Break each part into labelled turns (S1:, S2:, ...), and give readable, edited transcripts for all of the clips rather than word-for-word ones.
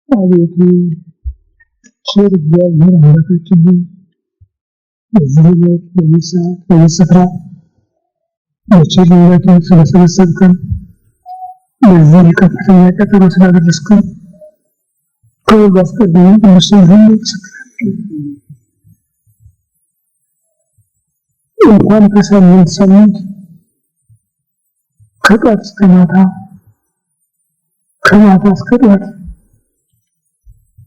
S1: አቤቱ ቸር እግዚአብሔር አምላካችን በዚህ ዕለት በዚህ ሰዓት በዚህ ስፍራ በቸርነትህ ስለሰበሰብከን በዚህ ከፍተኛ ቀጠሮ ስላደረስከን ከሁሉ አስቀድመን እነሱን ሁሉ እንኳን ከሳምንት ሳምንት ከጧት እስከ ማታ ከማታ እስከ ጧት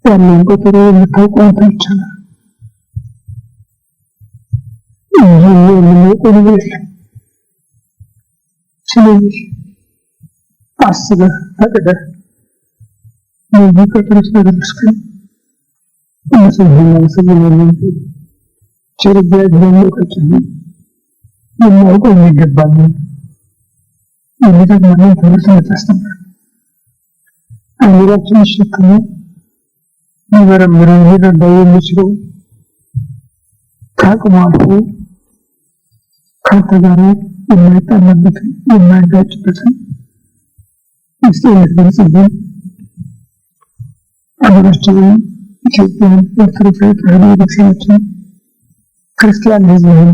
S1: ያለን ቀጠሮ የምታውቀው አንተ ብቻ ነህ። ይህን የምናውቀው ነገር የለም። ስለዚህ አስበህ ፈቅደህ በዚህ ቀጠሮ ስላደረስከን እነሱን ሁሉ እናመሰግናለን። ቸር እግዚአብሔር አምላካችን የማውቀው የሚገባንን የሚጠቅመንን ትምህርት እንድታስተምረን አእምሯችንን ሸክሞ ሊመረምረን ሊረዳው የሚችለው ከአቅሙ አልፎ ከአንተ ጋር የማይጣላበትን የማይጋጭበትን ምስጢር እንድትገልጽልን አገራችንን ኢትዮጵያን ኦርቶዶክሳዊ ተዋሕዶ ቤተክርስቲያናችንን ክርስቲያን ሕዝብህን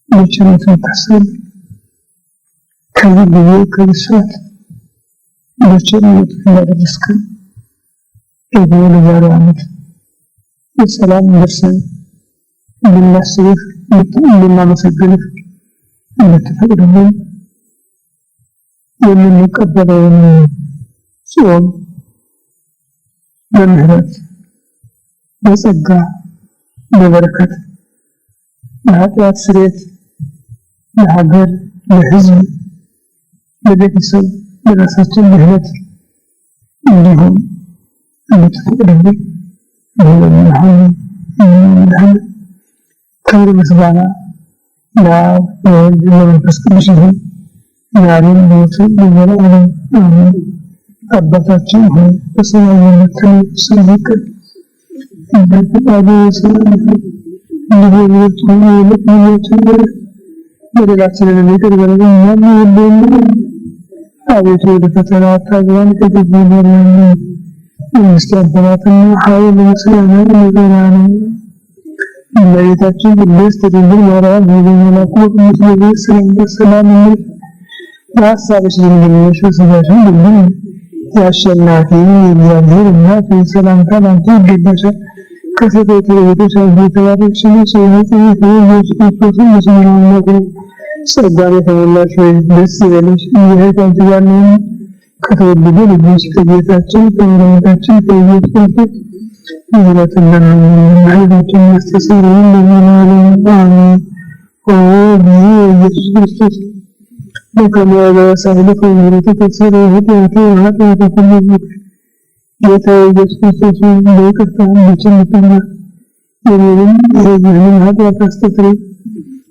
S1: በቸርነት እንድታስብልን ከዚህ ጊዜ ከዚህ ሰዓት በቸርነት እንዳደረስከን ደግሞ ለዛሬው ዓመት በሰላም ደርሰን እንድናስብህ እንድናመሰግንህ እንድትፈቅድልን የምንቀበለውን ጾም በምህረት በጸጋ በበረከት ለኃጢአት ስርየት ለሀገር ለሕዝብ ለቤተሰብ ለራሳችን ድህነት እንዲሁም እንድትፈቅድልን እንለምንሃለን። ክብር ምስጋና ለአብ ለወልድ ለመንፈስ ቅዱስ ይሁን ዛሬም ዘወትርም ለዘለዓለሙ አሜን። አባታችን ሆይ በሰማይ የምትኖር ስምህ ይቀደስ፣ እንደ ፈቃድህ በሰማይ እንደሆነች የዕለት እንጀራችንን በደላችንን ይቅር በለን እኛም የበደሉንን አቤቱ ወደ ፈተና አታግባን ከክፉ አድነን። መንግሥት ያንተ ናትና ኃይል ምስጋና ለዘላለሙ። እመቤታችን ቅድስት ድንግል ማርያም ሆይ በመልአኩ በቅዱስ ገብርኤል ሰላምታ ሰላም እንልሽ። በሐሳብሽ ድንግል ነሽ፣ በሥጋሽም ድንግል ነሽ። የአሸናፊ የእግዚአብሔር እናት ሰላምታ ላንቺ ይገባሻል። ከሴቶች ተለይተሽ አንቺ የተባረክሽ ነሽ፣ የሕፃናት ኢየሱስ ክርስቶስን በስምሽ አምላክ ነው። ጸጋን የተሞላሽ ሆይ ደስ ይበልሽ፣ እግዚአብሔር ከአንቺ ጋር ነውና ከተወደደ ልጅሽ ከጌታችን ከመድኃኒታችን ከኢየሱስ ክርስቶስ ምሕረትን ለምኝልን ኃጢአታችንን ያስተሰርይልን ለዘላለሙ አሜን። ኦ ኢየሱስ ክርስቶስ በከመ በሳህልከ ምሕረትከ ተሰረይ ኃጢአቴ ወኃጢአተ ኩሉ ሕዝብ። ጌታ ኢየሱስ ክርስቶስ በይቅርታህ በቸርነትህ የእኔንም የሕዝብህንም ኃጢአት አስተስርይ።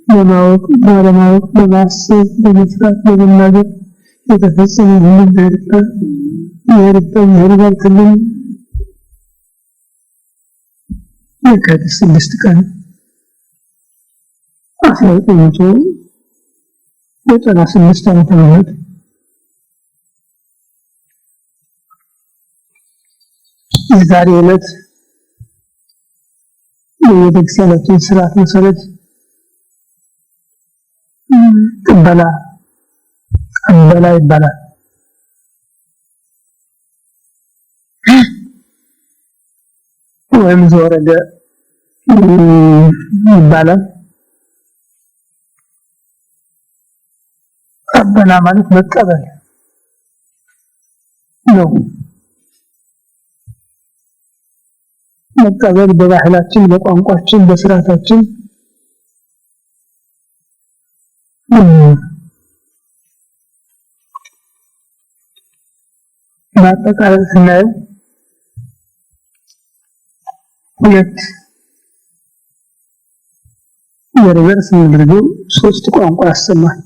S1: በማወቅ ባለማወቅ በማሰብ በመስራት በመናገር የተፈጸመ ሁሉ ይቅር በለን። የካቲት 6 ቀን 1996 ዓመተ ምህረት የዛሬ ዕለት የቤተክርስቲያናችን ስርዓት መሰረት ቅበላ ይባላል። ወይም ዘወረደ ይባላል። ቅበላ ማለት መቀበል ነው። መቀበል በባህላችን በቋንቋችን በስርዓታችን በአጠቃላይ ስናየው ሁለት የርዕስ ስንደርገው ሶስት ቋንቋ ያሰማል።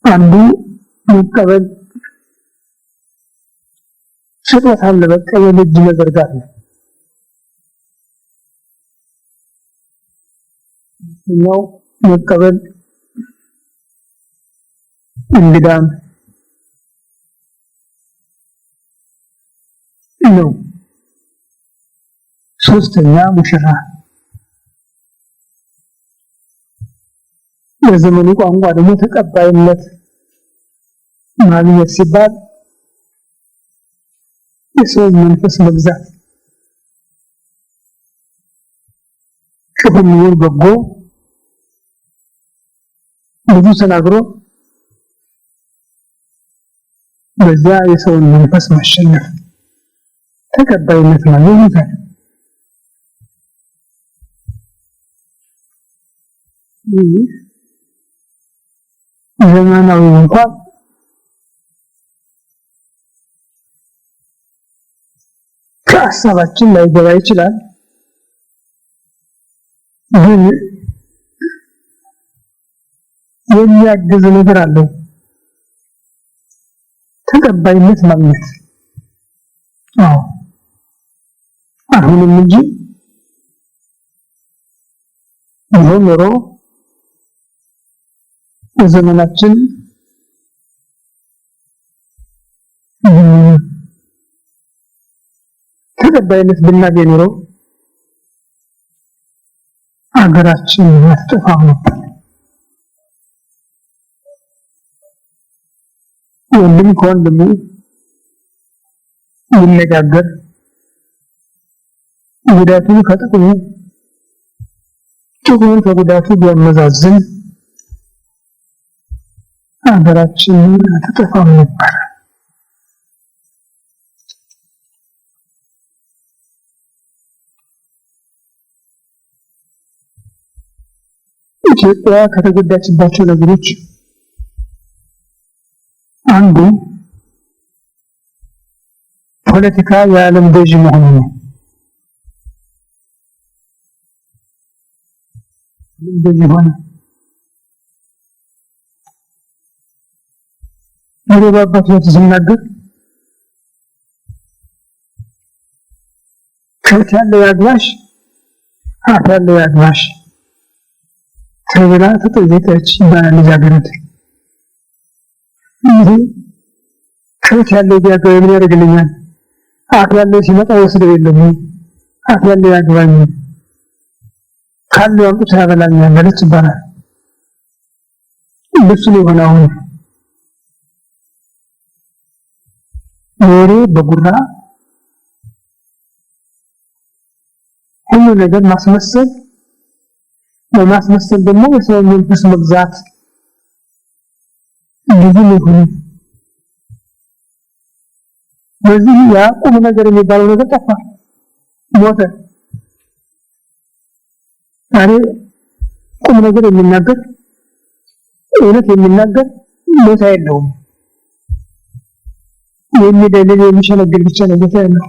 S1: አንዱ መቀበል ስጦታን ለመቀበል እጅ መዘርጋት ነው። ነው መቀበል እንግዳም ነው። ሶስተኛ ሙሽራ በዘመኑ ቋንቋ ደግሞ ተቀባይነት ማግኘት ሲባል የሰው መንፈስ መግዛት ክፉም ይሁን በጎ ብዙ ተናግሮ በዛ የሰውን መንፈስ ማሸነፍ ተቀባይነት ማግኘት ነው። ይህ ዘመናዊ እንኳን ከሀሳባችን ላይ ገባ ይችላል። ግን የሚያግዝ ነገር አለው። ተቀባይነት ማግኘት አሁንም እንጂ ኖሮ በዘመናችን ተቀባይነት ብናገኝ ኖሮ አገራችን አትጠፋም ነበር። ወንድም ከወንድሙ ይነጋገር፣ ጉዳቱን ከጥቅሙ ጥቅሙን ከጉዳቱ ቢያመዛዝን አገራችን አትጠፋም ነበር። ኢትዮጵያ ከተጎዳችባቸው ነገሮች አንዱ ፖለቲካ የዓለም ገዢ መሆኑ ነው። ገዢ ሆነ የባባት ሲናገር ከብት ያለው ያግባሽ አፍ ያለው ያግባሽ ተብላ ተጠየቀች ይባላል ልጃገረድ። ይሄ ከብት ያለው ቢያገባ ምን ያደርግልኛል? አፍ ያለው ሲመጣ ወስደው የለም አፍ ያለው ያግባኝ ካለው አምጥቶ ያበላኛል ማለት ይባላል። እንደሱ ነው የሆነው። ወሬ በጉራ ሁሉ ነገር ማስመሰል፣ በማስመሰል ደግሞ የሰው መንፈስ መግዛት እንደዚህ ነው። በዚህ ያ ቁም ነገር የሚባለው ነገር ጠፋ፣ ሞተ። ዛሬ ቁም ነገር የሚናገር እውነት የሚናገር ቦታ የለውም። የሚደልል የሚሸነግል ብቻ ነው ቦታ ያለው።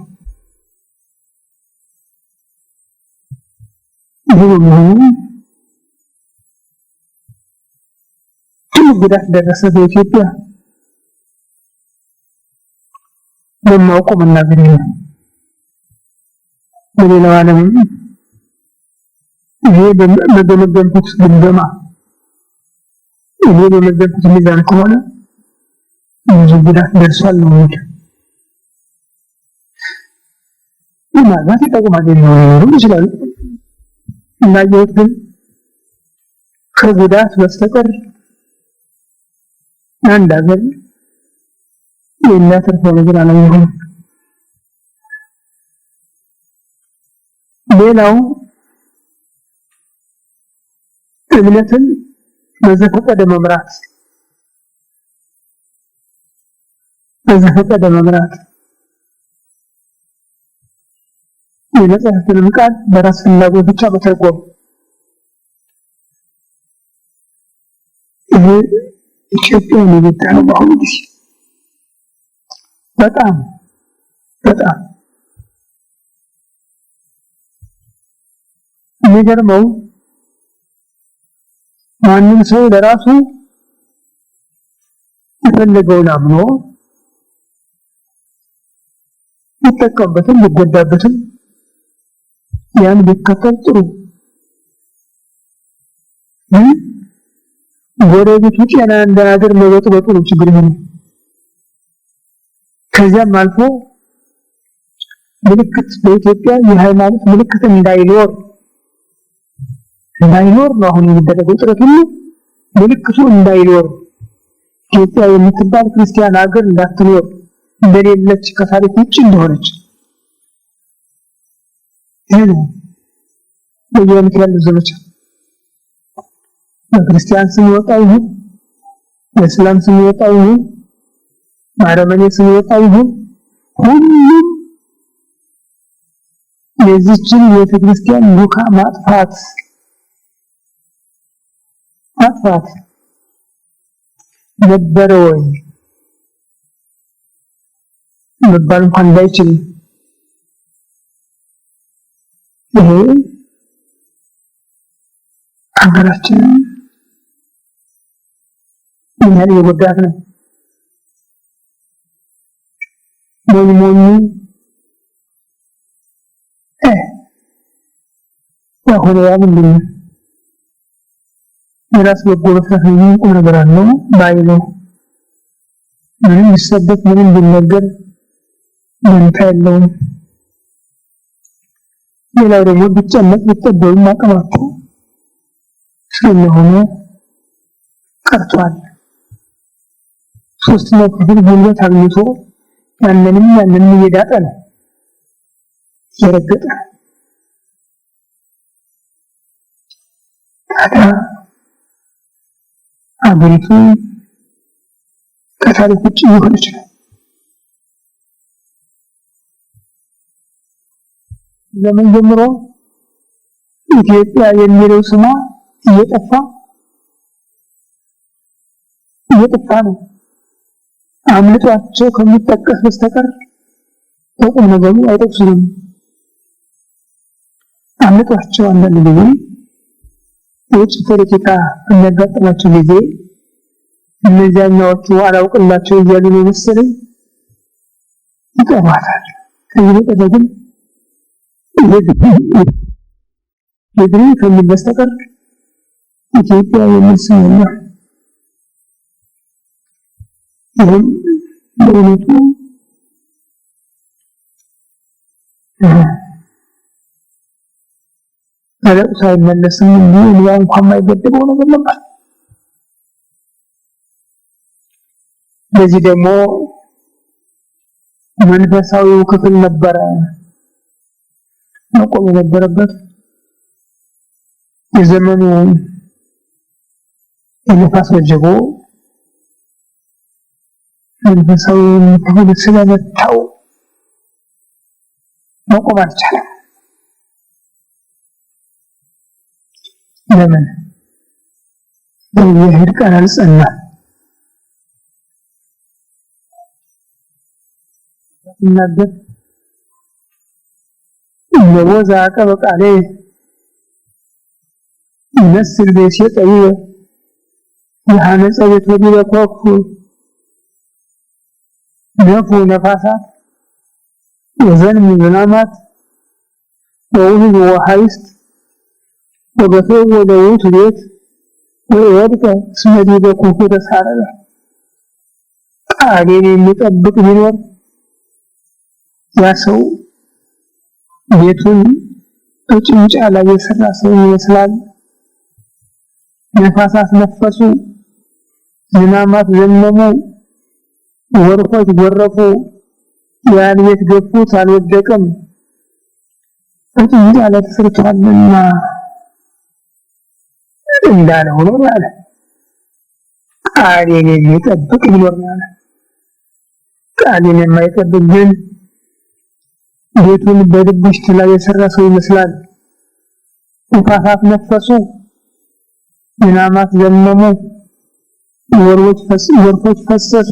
S1: ጉዳት ደረሰ በኢትዮጵያ። በማውቀው መናገር ነው። በሌላው ዓለም ይሄ በመገምገምኩት ግምገማ ይሄ በመገምገምኩት ሚዛን ከሆነ ብዙ ጉዳት ደርሷል ነው የሚለው። ምናልባት ይጠቅማል ሊኖሩ ይችላል። እንዳየሁት ግን ከጉዳት በስተቀር አንድ ሀገር የሚያተርፈው ነገር አላየሁም። ሌላው እምነትን በዘፈቀደ መምራት የመጽሐፍትን ቃል በራስ ፍላጎት ብቻ መተርጎም ይሄ ኢትዮጵያ የሚባለው በአሁኑ ጊዜ በጣም የሚገርመው ማንም ሰው ለራሱ የፈለገውን አምኖ ይጠቀምበትም ይጎዳበትም ያን ቢከተል ጥሩ። ጎረቤቱ ጤና እንዳያድር መበጥበጡ ነው ችግር ነው። ከዚያም አልፎ ምልክት በኢትዮጵያ የሃይማኖት ምልክት እንዳይኖር ነው አሁን የሚደረገው ጥረት ሁሉ ምልክቱ እንዳይኖር ኢትዮጵያ የምትባል ክርስቲያን ሀገር እንዳትኖር እንደሌለች ከታሪክ ውጭ እንደሆነች ይሄ ነው ያለው ዘመቻ። በክርስቲያን ስም ይወጣው ይሁን በእስላም ስም ይወጣው ይሁን በአረመኔ ስም ይወጣው ይሁን ሁሉም የዚችን ቤተክርስቲያን ሉካ ማጥፋት ነበረ ወይ መባል እንኳን እንዳይችል ይሄ ሀገራችን ምን የጎዳት ነው። ሞኝ ያሁን ምንድን ነው የራስ በጎ መስራት ቁም ነገር አለው ባይለው ምንም ይሰበክ ምንም ቢነገር ምንም የለውም። ሌላው ደግሞ ቢጨነቅ ቢጠበብ ማቀማቱ ስለሆነ ቀርቷል። ሶስተኛው ክፍል ጉልበት አግኝቶ ያንንም እየዳጠ ነው እየረገጠ ታዲያ አገሪቱ ከታሪክ ውጭ የሆነች ነው። ዘመን ጀምሮ ኢትዮጵያ የሚለው ስሟ እየጠፋ ነው። አምልጧቸው ከሚጠቀስ በስተቀር በቁም ነገሩ አይጠቅሱም። አምልጧቸው አንዳንድ ጊዜ የውጭ ፖለቲካ የሚያጋጥማቸው ጊዜ እነዚያኛዎቹ አላውቅላቸው እያሉ ነው መሰለኝ ይቀርባታል። ከዚህ በቀር ግን የድሪ ከሚል በስተቀር ኢትዮጵያ የሚል ስም የለም። ይህም በእውነቱ ለለቅሶ አይመለስም እንጂ ያ እንኳን የማይገድበው ነገር ነበር። ለዚህ ደግሞ መንፈሳዊው ክፍል ነበረ መቆም የነበረበት። የዘመኑ የነፋስ ወጀቦ መንፈሳዊውን ክፍል ስለመታው መቆም አልቻለም። ለምን? በእግዚአብሔር ቃል አልጸናም። እናገር ለወዛ ቀበቃሌ ይመስል በሸጠይ የሐነጸ ቤት ወዲለኮፍ ነፉ ነፋሳት ወዘን ምናማት ወውህ ወሐይስት ወበተው ወደውት ቤት ወወድቀ ስመዲ በኩፉ ተሳረረ። ቃሌን የሚጠብቅ ቢኖር ያ ሰው ቤቱን በጭንጫ ላይ የሰራ ሰው ይመስላል። ነፋሳት ነፈሱ፣ ዝናማት ዘነሙ፣ ወርፎች ጎረፉ፣ ያን ቤት ገፉት አልወደቀም፣ በጭንጫ ላይ ተሰርቷልና እንዳለ ሆኖ ማለት ቃሌን የሚጠብቅ ቢኖር ማለት ቃሌን የማይጠብቅ ግን ቤቱን በድብሽት ላይ የሰራ ሰው ይመስላል። ነፋሳት ነፈሱ፣ ዝናማት ዘነሙ፣ ወርፎች ፈሰሱ፣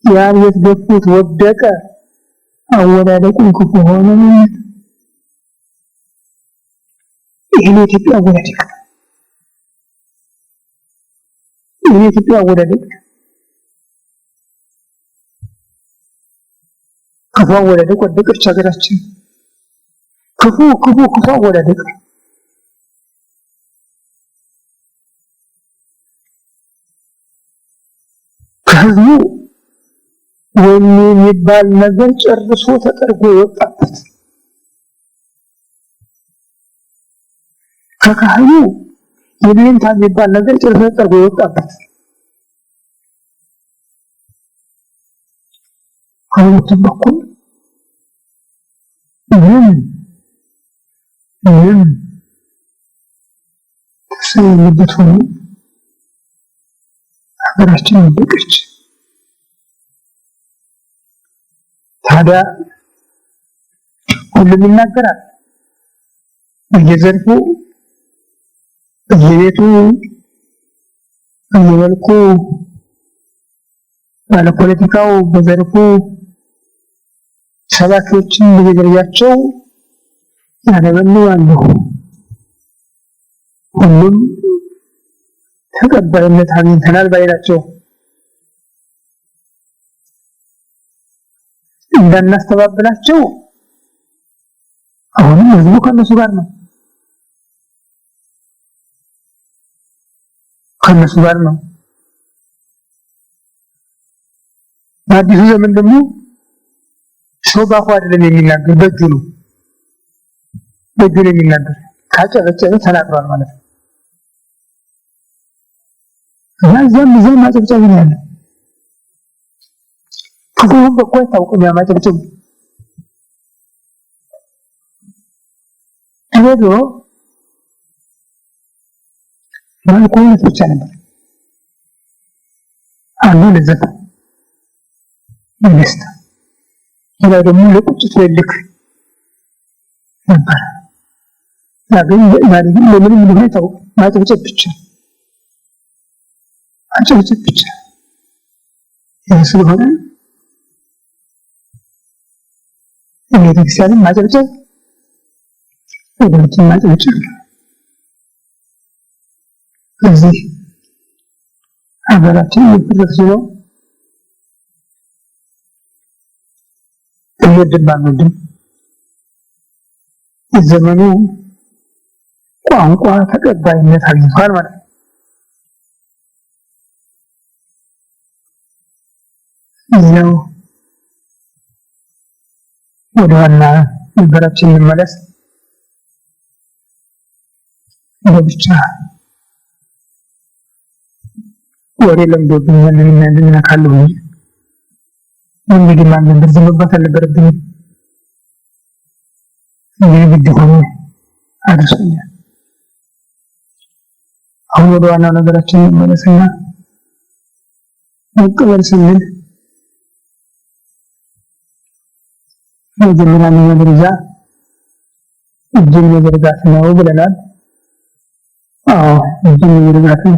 S1: ያን ቤት ገፉት ወደቀ፣ አወዳደቁን ክፉ ሆነ። ይሄ የኢትዮጵያ አወዳደቅ የኢትዮጵያ አወዳደቅ ክፉ አወዳደቅ ወደቀች ሀገራችን። ክፉ አወዳደቅ ከህዝቡ የሚባል ነገር ጨርሶ ተጠርጎ የወጣበት ከካህኑ የሌንታ የሚባል ነገር ጨርሶ ተጠርጎ የወጣበት ከሁለቱም በኩል ምን ተሰየበት ሆኖ ሀገራችን ወደቀች። ታዲያ ሁሉም ይናገራል። በየዘርፉ በየቤቱ በየመልኩ ባለፖለቲካው በዘርፉ ሰባኪዎችን በየደረጃቸው ያነበንባሉ። ሁሉም ተቀባይነት አግኝተናል ባይ ናቸው። እንዳናስተባብላቸው አሁንም ህዝቡ ከነሱ ጋር ነው። በአዲሱ ዘመን ደግሞ ሰው ባፉ አይደለም የሚናገር፣ በእጁ ነው የሚናገር። ካጨበጨበ ተናግሯል ማለት ነው። እዚያም ማጨብጨብ ነው ያለው። ክፉም በጎ አይታወቅም። ያ ማጨብጨብ ድሮ ማልኮነት ብቻ ነበር። አንዱ ለዘፈ ለደስታ፣ ሌላ ደግሞ ለቁጭት ልክ ነበር። ግን ለምንም እንደሆነ አይታወቅም። ማጨብጨብ ብቻ ስለሆነ ቤተክርስቲያንን ማጨብጨብ ወደፊት ማጨብጨብ። ስለዚህ ሀገራችን እየፈረሰች ነው። እየደባመድን የዘመኑ ቋንቋ ተቀባይነት አግኝቷል ማለት ነው። እዚያው ወደ ዋና ነገራችን እንመለስ። ብቻ ወሬ ለምዶብኛል እና ካለው እንግዲህ ማንም ዝም መባል አልነበረብኝም። ግድ ሆኖ አድርሶኛል። አሁን ወደ ዋናው ነገራችን እንመለስና መቀበል ስንል መጀመሪያ ደረጃ እጅን መዘርጋት ነው ብለናል። እጅን መዘርጋት ነው።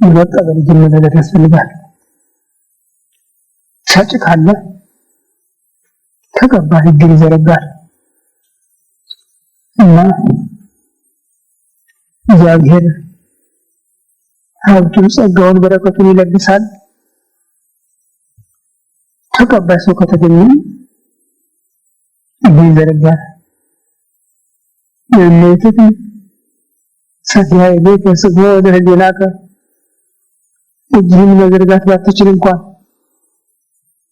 S1: መቀበል እጅን መዘርጋት ያስፈልጋል። ሰጪ ካለ ተቀባይ እጅን ይዘረጋል እና እግዚአብሔር ሀብቱን ጸጋውን በረከቱን ይለግሳል። ተቀባይ ሰው ከተገኘ እጅን ይዘረጋል። የኔትት ሰፊያ ቤት ስቦ ወደረጀላከ እጅህን መዘርጋት ባትችል እንኳን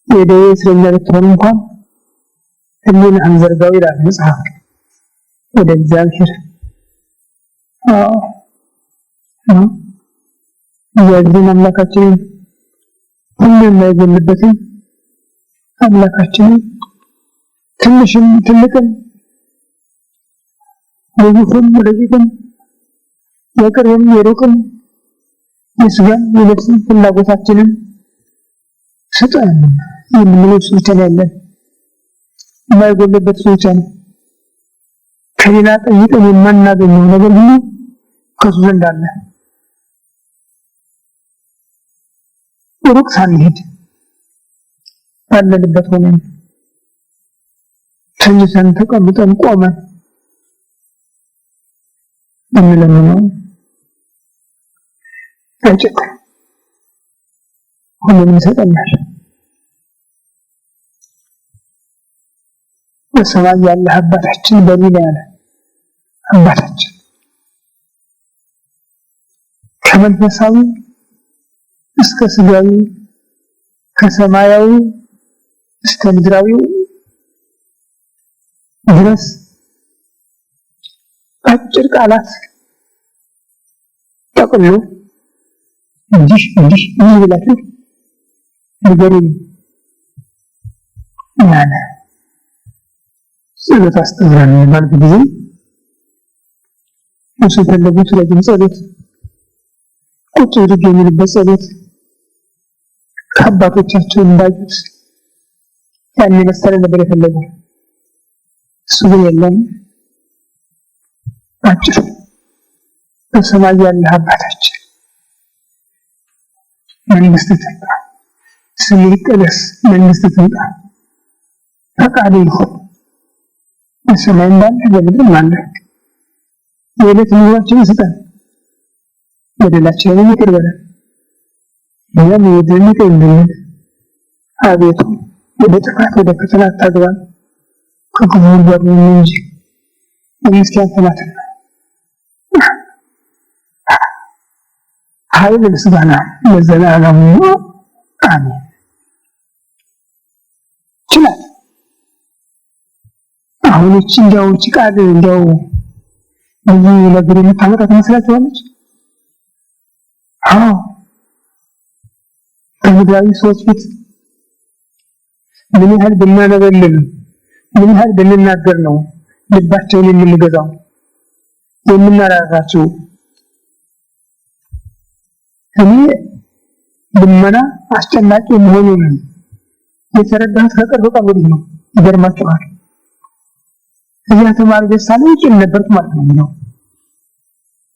S1: የደዌ እስረኛ ብትሆን እንኳን እጅህን አንዘርጋው ይላል መጽሐፍ ወደ እግዚአብሔር። እግዚአብሔርን አምላካችንን ሁሉን የማይጎልበትን አምላካችንን ትንሽም ትልቅም ወይም ወደዚህም የቅርብም የሩቅም የስጋም የነፍስም ፍላጎታችንን ስጠን የምንለው እሱ ብቻ ነው ያለን። የማይጎልበት እሱ ብቻ ነው። ከሌላ ጠይቀን የማናገኘው ነገር ሁሉ ከሱ ዘንድ አለ። ሩቅ ሳንሄድ ባለንበት ሆነን ተኝተን ተቀምጠን ቆመን እንለምነው አይጨክም፣ ሁሉንም ይሰጠናል። በሰማይ ያለ አባታችን በሚል ያለ አባታችን ከመንፈሳዊ እስከ ስጋዊ ከሰማያዊ እስከ ምድራዊ ድረስ አጭር ቃላት ጠቅሎ እንዲህ ይላችሁ ንገሩኝ ያለ ጸሎት አስተምረን ማለት ጊዜ እሱ ተለቡት ለጅም ጸሎት ቁጭ ብድግ የሚልበት ጸሎት ከአባቶቻቸው እንዳዩት ያን መሰለ ነበር የፈለገው። እሱ ግን የለም አጭር በሰማይ ያለ አባታችን መንግስትህ ትምጣ፣ ስምህ ይቀደስ፣ መንግስትህ ትምጣ፣ ፈቃድህ ይሁን በሰማይ እንዳለ በምድርም አለ። የዕለት ምግባችንን ስጠን፣ በደላችንን ይቅር በለን እኛም የበደሉንን ይቅር እንደምንል፣ አቤቱ ወደ ጥፋት ወደ ፈተና አታግባን ከክፉ ሁሉ አድነን እንጂ መንግሥት ያንተ ናትና ኃይል ምስጋና ለዘላለሙ አሜን። ይችላል አሁን እንዲያው ቃል እንዲያው ብዙ ነገር የምታመጣ ትመስላችኋለች? አዎ በምድራዊ ሰዎች ፊት ምን ያህል ብናነበልል ምን ያህል ብንናገር ነው ልባቸውን የምንገዛው የምናራራቸው? እኔ ልመና አስጨናቂ መሆኑን የተረዳሁት ከቅርብ ቀን ወዲህ ነው። ይገርማችኋል። እዚያ ተማሪ ደሳለ ይጭን ነበርኩ ማለት ነው።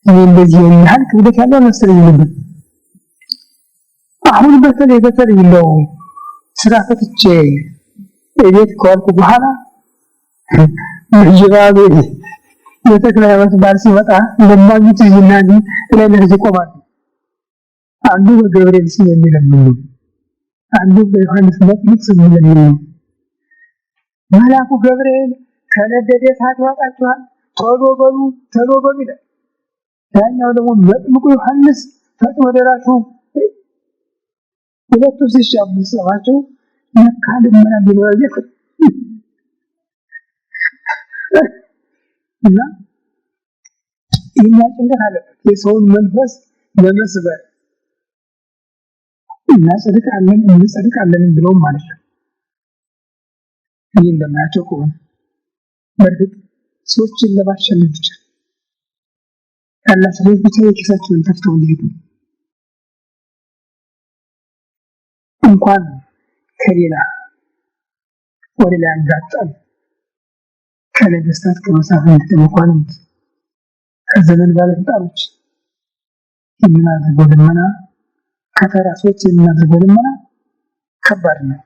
S1: እኔ እንደዚህ ያህል ክብደት ያለው መሰለኝ ነበር። አሁን በተለይ ነው ስራ ፈትቼ ቤት ከዋልኩ በኋላ ምጅራቤ የተክለ ሃይማኖት በዓል ሲመጣ ለማግኘት ይናዲ ላይ ለዚህ ቆማል። አንዱ በገብርኤል ስም የሚለምኑ አንዱ በዮሐንስ መጥምቅ ስም የሚለምኑ መልአኩ ገብርኤል ከነደደ እሳት ያወጣችኋል ቶሎ በሉ ይላል። ያኛው ደግሞ መጥምቁ ዮሐንስ ፈጥኖ ደራሹ ሁለቱ ሲሻሙ ሰማቸው መካል ምን እንደሆነ እና ጭንቀት አለበት የሰውን መንፈስ ለመስበር እንጸድቃለን ብለው ማለት ነው። ይህ እንደማያቸው ከሆነ በእርግጥ ሰዎችን ለማሸነፍ ብቻ ያላቸው ብቻ የኪሳቸውን ከፍተው እንዲሄዱ እንኳን ከሌላ ወደ ላይ አንጋጠል ከነገስታት ከመሳፍንት ከመኳንንት ከዘመን ባለስልጣኖች የምናደርገው ልመና ከተራ ሰዎች የምናደርገው ልመና ከባድ ነው።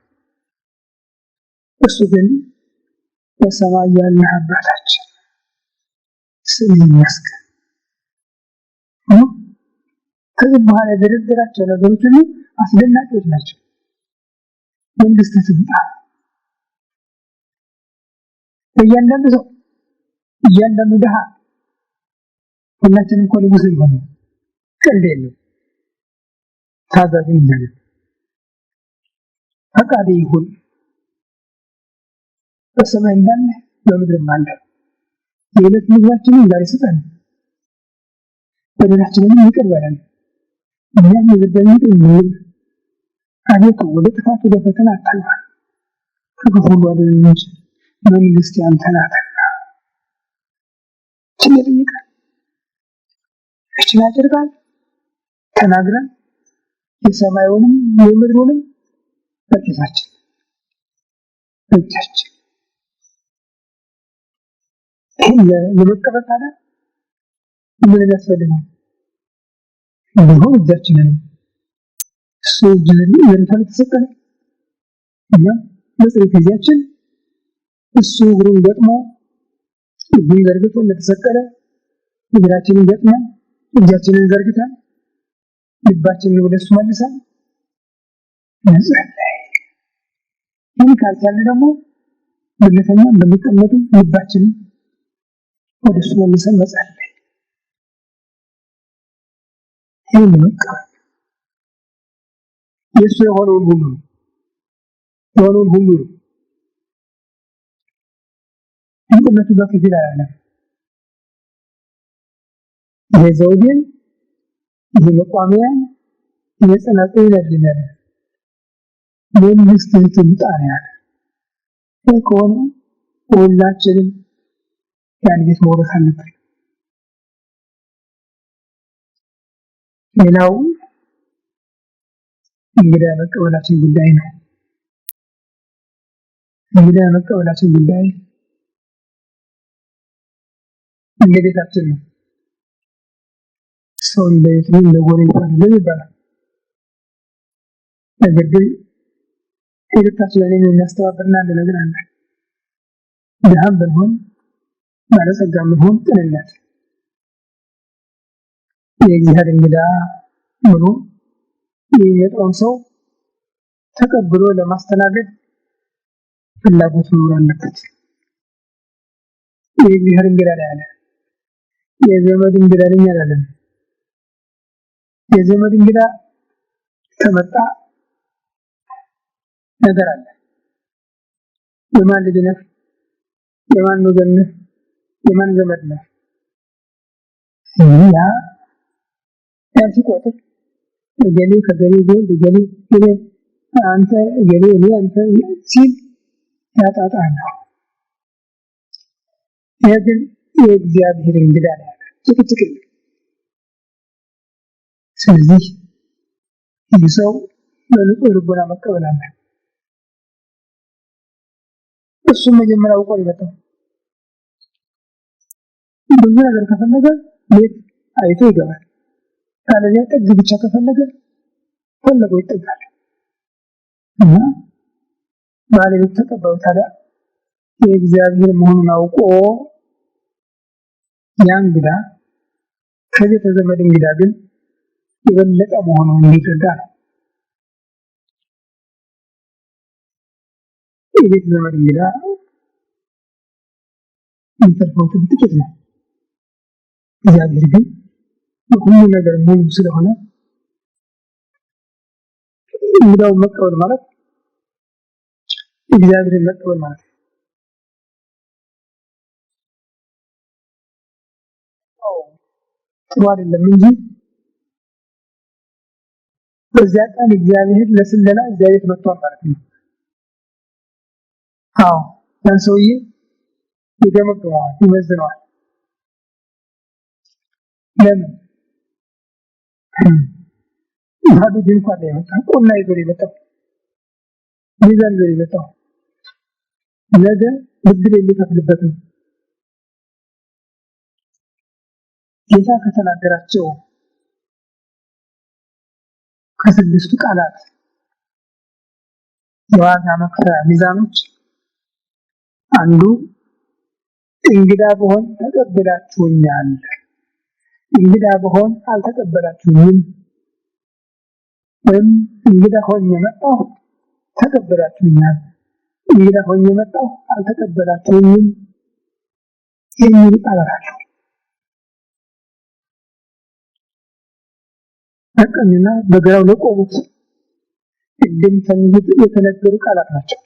S1: እሱ ግን በሰማይ ያለ አባታችን ስምህ ይመስገን። ከዚህ በኋላ የደረደራቸው ነገሮች ሁሉ አስደናቂዎች ናቸው። መንግስት ትምጣ፣ እያንዳንዱ ሰው እያንዳንዱ ድሃ ሁላችንም እኮ ንጉስ ነው። ቀልድ የለም። ታዛዥን ይላል። ፈቃድ ይሁን በሰማይ እንዳለ በምድርም አለ። የዕለት ምግባችንን ዛሬ ስጠን፣ በደላችንን ይቅር በለን እኛም የበደሉንን ይቅር እንደምንል፣ አቤቱ ወደ ጥፋት ወደ ፈተና አታግባን ከክፉ ሁሉ አድነን እንጂ መንግስት ያንተ ናትና። ይጠይቃል። እችን አጭር ቃል ተናግረን የሰማዩንም የምድሩንም በኪሳችን በእጃችን ለመቀበል ታዲያ ምን ያስፈልጋል? ቢሆን እጃችንን እሱ የርታል ተሰቀለ እና በጸሎት ጊዜያችን እሱ እግሩን ገጥሞ እጁን ዘርግቶ እንደተሰቀለ እግራችንን ገጥመን እጃችንን ዘርግተን ልባችንን ወደሱ መልሰን እንጸልይ። ይህ ካልቻልን ደግሞ በእውነተኛ በሚቀመጡ ልባችንን ወደሱ መልሰን መጸለይ። ይህን መቀበል የእሱ የሆነውን ሁሉ ነው። ድንቅነቱ በከፊል አያለም። ይሄ ዘውዴን፣ ይሄ መቋሚያ፣ ይሄ ጽናጽል ያድኛል። መንግስትን ትምጣን ያለ ይህ ከሆነ ሁላችንም ያን ቤት መውረስ አለብን። ሌላው እንግዳ መቀበላችን ጉዳይ ነው። እንግዳ መቀበላችን ጉዳይ እንደ ቤታችን ነው። ሰው እንደቤት ነው እንደጎረቤት አይደለም ይባላል። ነገር ግን ቤታችንን የሚያስተባብርና አንድ ነገር አለ። ድሃም ብንሆን ባለጸጋም ብንሆን ቅንነት የእግዚአብሔር እንግዳ ብሎ የሚመጣውን ሰው ተቀብሎ ለማስተናገድ ፍላጎት መኖር አለበት። የእግዚአብሔር እንግዳ ነው ያለ የዘመድ እንግዳ ነኝ አላለም። የዘመድ እንግዳ ከመጣ ነገር አለ። የማን ልጅ ነህ? የማን ወገን ነህ? የማን ዘመድ ነህ? ያ ሲቆጥር ገሌ ከገሌ ቢሆን ገሌ አንተ ገሌ እኔ አንተ ሲል ያጣጣለው። ይህ ግን የእግዚአብሔር እንግዳ ነው ያለ ጭቅጭቅ። ስለዚህ ይህ ሰው በንጹህ ልቦና መቀበል አለ። እሱም መጀመሪያ አውቆ ይመጣው ብዙ ነገር ከፈለገ ቤት አይቶ ይገባል። ካለዚያ ጥግ ብቻ ከፈለገ ፈለገው ይጠጋል እና ባለቤት ተቀባዩ ታዲያ የእግዚአብሔር መሆኑን አውቆ ያ እንግዳ ከቤተ ዘመድ እንግዳ ግን የበለጠ መሆኑን እንዲረዳ ነው። የቤተ ዘመድ እንግዳ የሚተርፈው ጥቂት ነው። እግዚአብሔር ግን ሁሉ ነገር ሙሉ ስለሆነ እንግዳውን መቀበል ማለት እግዚአብሔርን መቀበል ማለት ነው። ጥሩ አይደለም እንጂ በዚያ ቀን እግዚአብሔር ለስለላ እግዚአብሔር መጥቷል ማለት ነው። ያን ሰውዬ ይገመግመዋል፣ ይመዝነዋል። ለምን ባዶ ድንኳን ላይ የመጣው ቁና ይዞ የመጣው ሚዛን ይዞ የመጣው ነገ ብድር የሚከፍልበት ነው። ጌታ ከተናገራቸው ከስድስቱ ቃላት የዋጋ መክፈያ ሚዛኖች አንዱ እንግዳ ብሆን ተቀበላችሁኛል፣ እንግዳ ብሆን አልተቀበላችሁኝም፣ ወይም እንግዳ ሆኜ መጣሁ ተቀበላችሁኛል፣ እንግዳ ሆኜ መጣሁ አልተቀበላችሁኝም የሚል ቃላት አለው። በቀኝና በግራው ለቆሙት ቅድም የተነገሩ ቃላት ናቸው።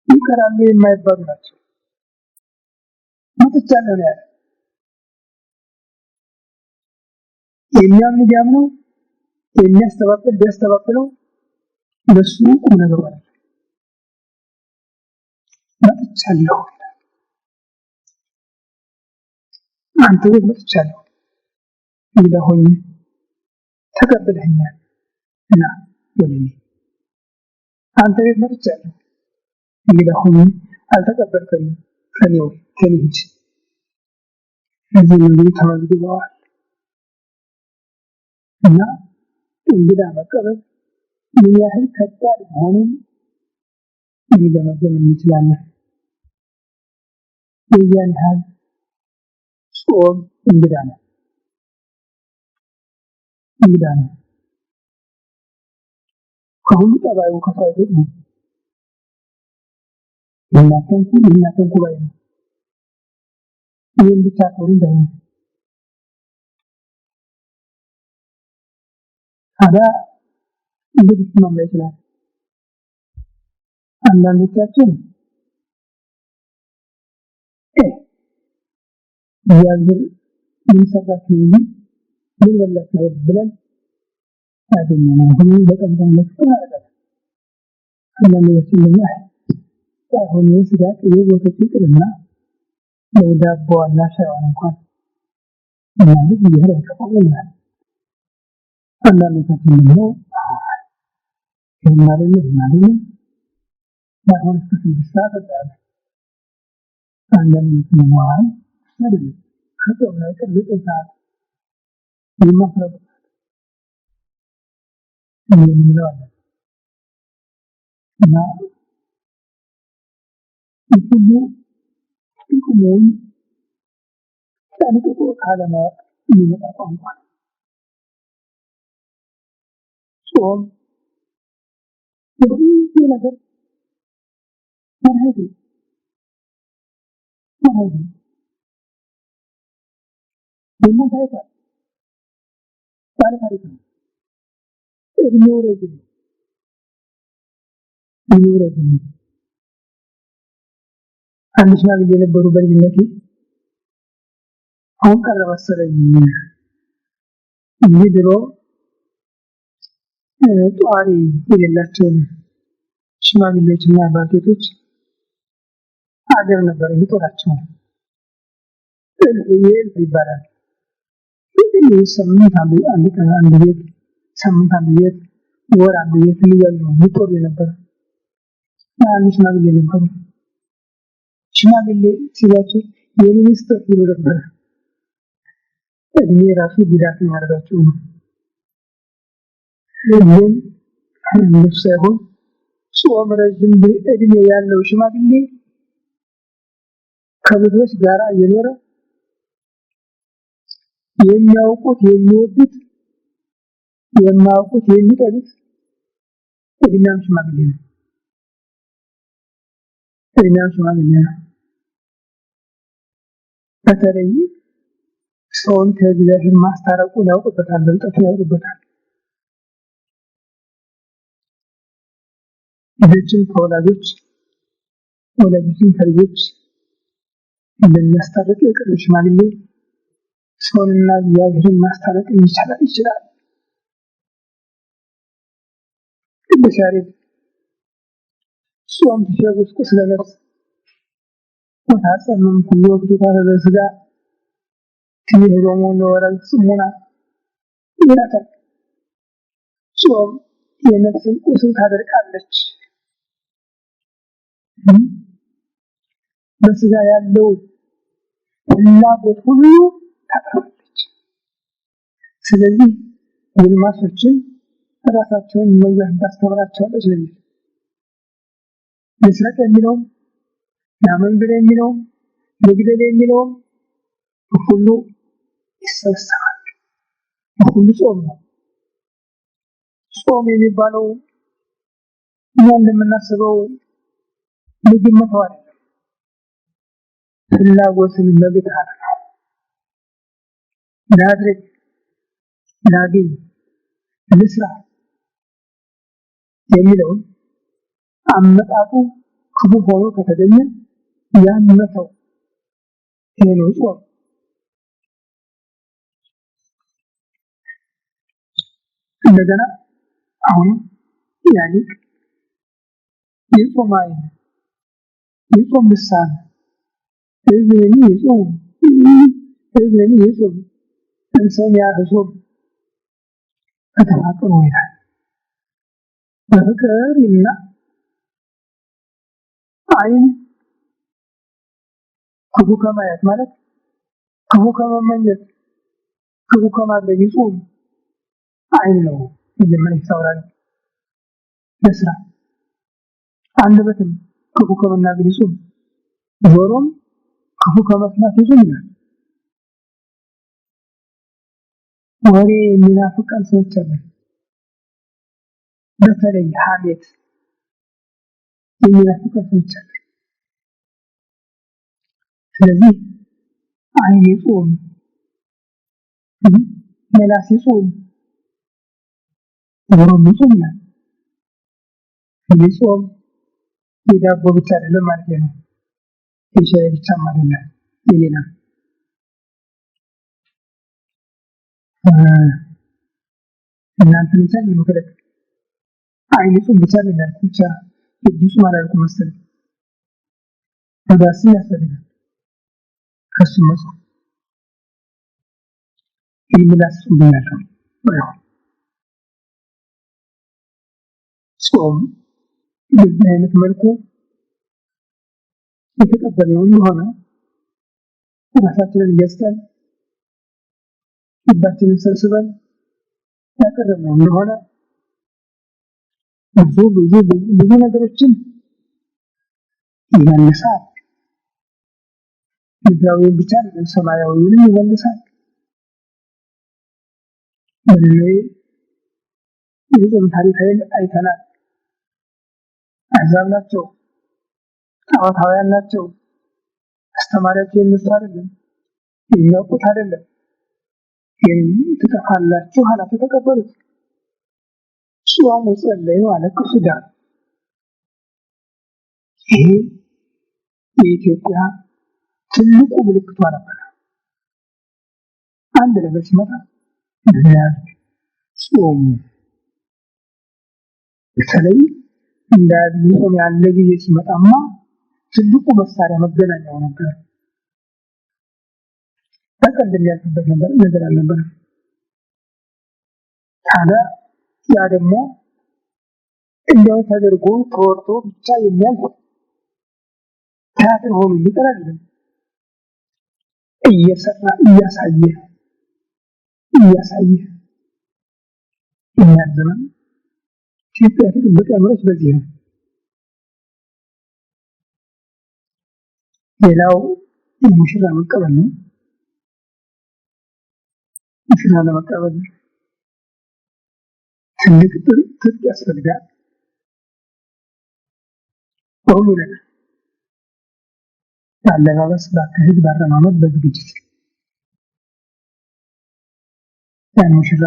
S1: ይቀራሉ የማይባሉ ናቸው። መጥቻለሁ ነው ያለ። የሚያምን ቢያምነው የሚያስተባብል ቢያስተባብለው ለሱ ቁም ነገር ማለት ነው። መጥቻለሁ አንተ ቤት መጥቻለሁ፣ እንግዳ ሆኜ ተቀበለኛል እና ወደኔ አንተ ቤት መጥቻለሁ፣ እንግዳ ሆኜ አልተቀበልከኝም፣ ከኔ ሂድ። እዚህ እንግዲህ ተመዝግበዋል እና እንግዳ መቀበል ምን ያህል ከባድ መሆኑን ልንገመግም እንችላለን። የዚያን ያህል ጾም እንግዳ ነው። ከሁሉ ጠባዩ ከፋይሉ ነው። የእናንተን ኩባይ ነው። ይህን ብቻ ከሆነ ታዲያ እንግዲህ ማማ ይችላል አንዳንዶቻችን እግዚአብሔር የሚሰጣቸው እንጂ ምን በላቸው ብለን ያገኘነው ሁሉ በጣም ተመልክተን አይደለም። አንዳንዶቻችን ደግሞ አሁን ስጋ ቅቤ ወተት ይቅርና ዳቦ እና ሻይዋን እንኳን ማለት ይሄ ተቆጥቷል። አንዳንዶቻችን ደግሞ ይሄን አሁን እስከ 6 ሰዓት አለ አንዳንዶቻችን ደግሞ አይደለም ከጾም ላይ ቅርብ ሰዓት የማስረብ የሚለው አለ እና ሁሉ ጥቅሙን ጠንቅቆ ካለማወቅ የሚመጣ ቋንቋ ነው። ጾም ሁሉ ነገር መርሃት ደግሞ ታይቷል ታሪክ ነው። እድሜው ረጅም አንድ ሽማግሌ የነበሩ በልጅነቴ አሁን ቀረ መሰለኝ ድሮ ጧሪ የሌላቸውን ሽማግሌዎችና አባቶች አገር ነበር የሚጦራቸው ይባላል። ስምንት አንድ ቤት ሳምንት አንድ ቤት ወር አንድ ቤት እያሉ የሚጦሩ የነበረ አንድ ሽማግሌ ነበሩ። ሽማግሌ ሲሏቸው የኔ ሚስጥር ይሉ ነበር። እድሜ ራሱ ጉዳት ማድረጋቸው ነው። ግን ልብስ ሳይሆን ጾም ረጅም እድሜ ያለው ሽማግሌ ከብዙዎች ጋር የኖረ የሚያውቁት የሚወዱት የማያውቁት የሚጠሉት እድሜያም ሽማግሌ ነው። በተለይ ሰውን ከእግዚአብሔር ማስታረቁን ያውቅበታል፣ በልጠቱን ያውቅበታል። ልጆችን ከወላጆች ወላጆችን ከልጆች እንደሚያስታርቅ የቅርብ ሽማግሌ ሰውንና እግዚአብሔርን ማስታረቅ ይችላል። ቅዱስ ያሬድ ጾም ትሸጉስ ቁስለ ነፍስ ወታጸምም ኩሉ ወቅቱ ታረበ ስጋ ትሄዶሙ ለወረብ ጽሙና ይላል። ጾም የነፍስን ቁስል ታደርቃለች፣ በስጋ ያለው ፍላጎት ሁሉ ታጠፋለች። ስለዚህ ጎልማሶችን ራሳቸውን መግዛት ታስተምራቸዋለች። መስረቅ የሚለው ማመንዘር የሚለው መግደል የሚለው ሁሉ ይሰበሰባል። ሁሉ ጾም ነው። ጾም የሚባለው እኛ እንደምናስበው ምግብ መተው አይደለም፣ ፍላጎትን መግታት ነው። ላድርግ፣ ላግኝ፣ ልስራ የሚለውን አመጣጡ ክፉ ሆኖ ከተገኘ ያን መተው ይሄ ነው ጾም። እንደገና አሁን ያሊቅ የጾም አይን የጾም ልሳን እዝኒ የጾም እንሰን ያህሶም ከተፋቀሩ ይላል። በፍቅር ይልና አይን ክፉ ከማየት ማለት ክፉ ከመመኘት ክፉ ከማድረግ ይጾም አይን ነው መጀመሪያ ይሰራል። ለስራ አንደበትም ክፉ ከመናገር ይጾም፣ ጆሮም ክፉ ከመስማት ይጾም ይላል። ወሬ የሚናፍቀን ሰዎች አሉ። በተለይ ሐሜት የሚናፍቀን ሰዎች አሉ። ስለዚህ አይን ይጾም፣ ምላስ ይጾም፣ ወሮም ጾም ነው ጾም የዳቦ ብቻ አይደለም ማለት ነው የሻይ ብቻም አይደለም የሌላ እናንተ ምሳሌ ነው አይነቱን ብቻ ለምን ብቻ ይድሱ ማለት ነው መሰለኝ ወዳስ ያስፈልጋል ከሱ መጽ ይምላስ ብያለሁ ጾም በዚህ አይነት መልኩ የተቀበልነው ሆነ ራሳችንን ገዝተን ልባችንን ሰብስበን ያቀረብነው እንደሆነ ብዙ ነገሮችን ይመልሳል ምድራዊውን ብቻ ሰማያዊውንም ይመልሳል የጾም ታሪክ አይተናል አሕዛብ ናቸው ጣዖታውያን ናቸው አስተማሪያቸው የነሱ አይደለም የሚያውቁት አይደለም ግን ትጠፋላችሁ ኃላፊ ተቀበሉት ጾም ጸለዩ አለቅሱ ዳር ይሄ የኢትዮጵያ ትልቁ ምልክቷ ነበር አንድ ነገር ሲመጣ ጾም በተለይ እንዳብይ ጾም ያለ ጊዜ ሲመጣማ ትልቁ መሳሪያ መገናኛው ነበር በቀን የሚያልፍበት ነገር አልነበረ ታዲያ ያ ደግሞ እንደው ተደርጎ ተወርቶ ብቻ የሚያልፍ ታጥሮ ሆኖ ይቀራል እየሰራ እያሳየ የሚያዘመን ኢትዮጵያ ትልቅ አምሮች በዚህ ነው ሌላው ሙሽራ መቀበል ነው ሙሽራ ለመቀበል ትልቅ ጥርጥ ያስፈልጋል ሁሉ ነገር አለባበስ ባካሄድ ባረማመድ በዝግጅት ያን ሙሽራ